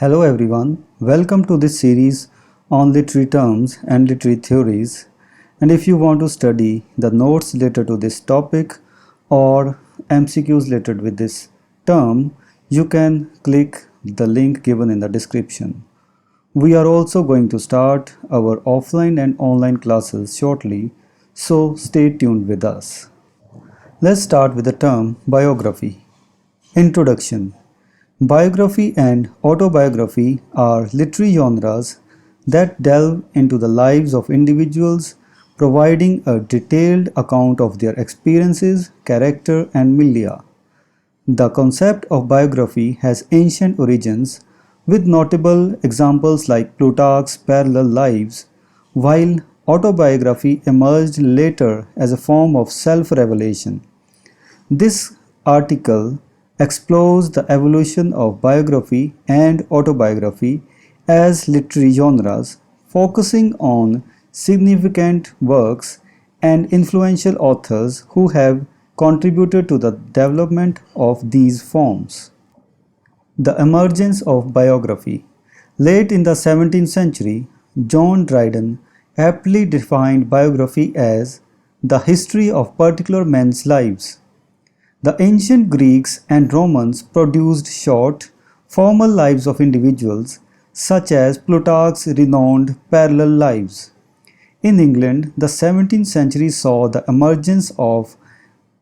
Hello everyone, welcome to this series on literary terms and literary theories. And if you want to study the notes related to this topic or MCQs related with this term, you can click the link given in the description. We are also going to start our offline and online classes shortly, so stay tuned with us. Let's start with the term biography. Introduction. Biography and autobiography are literary genres that delve into the lives of individuals, providing a detailed account of their experiences, character, and milieu. The concept of biography has ancient origins, with notable examples like Plutarch's parallel lives, while autobiography emerged later as a form of self-revelation. This article explores the evolution of biography and autobiography as literary genres, focusing on significant works and influential authors who have contributed to the development of these forms. The emergence of biography. Late in the 17th century, John Dryden aptly defined biography as the history of particular men's lives. The ancient Greeks and Romans produced short, formal lives of individuals, such as Plutarch's renowned parallel lives. In England, the 17th century saw the emergence of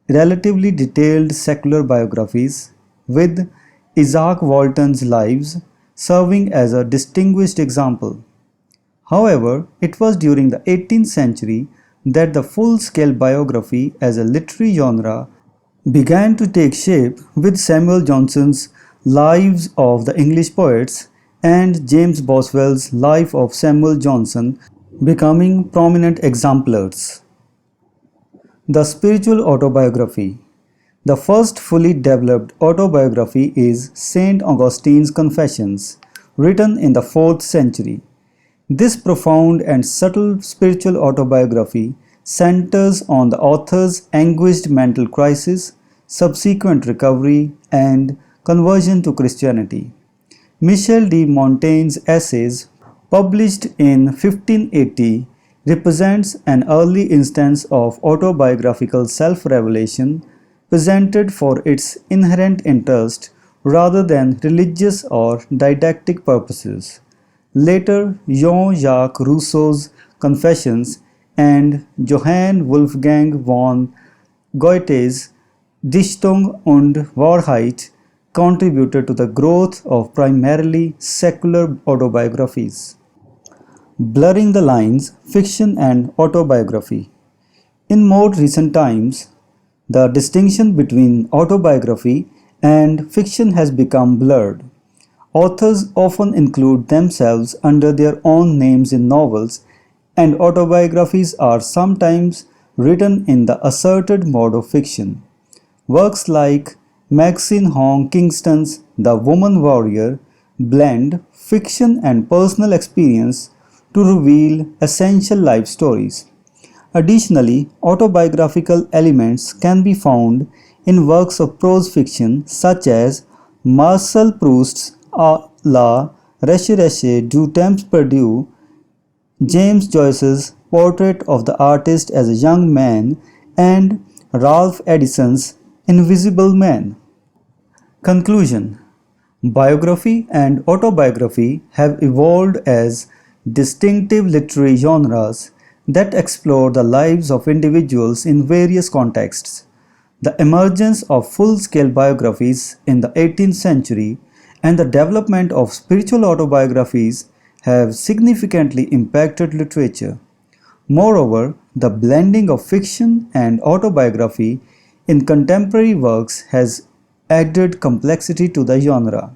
relatively detailed secular biographies, with Isaac Walton's lives serving as a distinguished example. However, it was during the 18th century that the full-scale biography as a literary genre began to take shape with Samuel Johnson's Lives of the English Poets and James Boswell's Life of Samuel Johnson becoming prominent exemplars. The Spiritual Autobiography. The first fully developed autobiography is St. Augustine's Confessions, written in the 4th century. This profound and subtle spiritual autobiography centers on the author's anguished mental crisis, subsequent recovery, and conversion to Christianity. Michel de Montaigne's essays, published in 1580, represents an early instance of autobiographical self-revelation presented for its inherent interest rather than religious or didactic purposes. Later, Jean-Jacques Rousseau's Confessions and Johann Wolfgang von Goethe's Dichtung und Wahrheit contributed to the growth of primarily secular autobiographies. Blurring the lines, fiction and autobiography. In more recent times, the distinction between autobiography and fiction has become blurred. Authors often include themselves under their own names in novels, and autobiographies are sometimes written in the asserted mode of fiction. Works like Maxine Hong Kingston's The Woman Warrior blend fiction and personal experience to reveal essential life stories. Additionally, autobiographical elements can be found in works of prose fiction such as Marcel Proust's La Recherche du Temps Perdu, James Joyce's Portrait of the Artist as a Young Man, and Ralph Addison's Invisible Man. Conclusion. Biography and autobiography have evolved as distinctive literary genres that explore the lives of individuals in various contexts. The emergence of full-scale biographies in the 18th century and the development of spiritual autobiographies have significantly impacted literature. Moreover, the blending of fiction and autobiography in contemporary works has added complexity to the genre.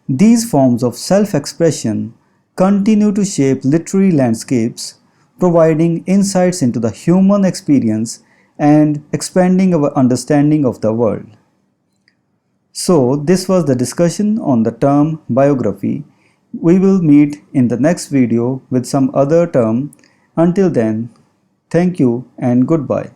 These forms of self-expression continue to shape literary landscapes, providing insights into the human experience and expanding our understanding of the world. So, this was the discussion on the term biography. We will meet in the next video with some other term. Until then, thank you and goodbye.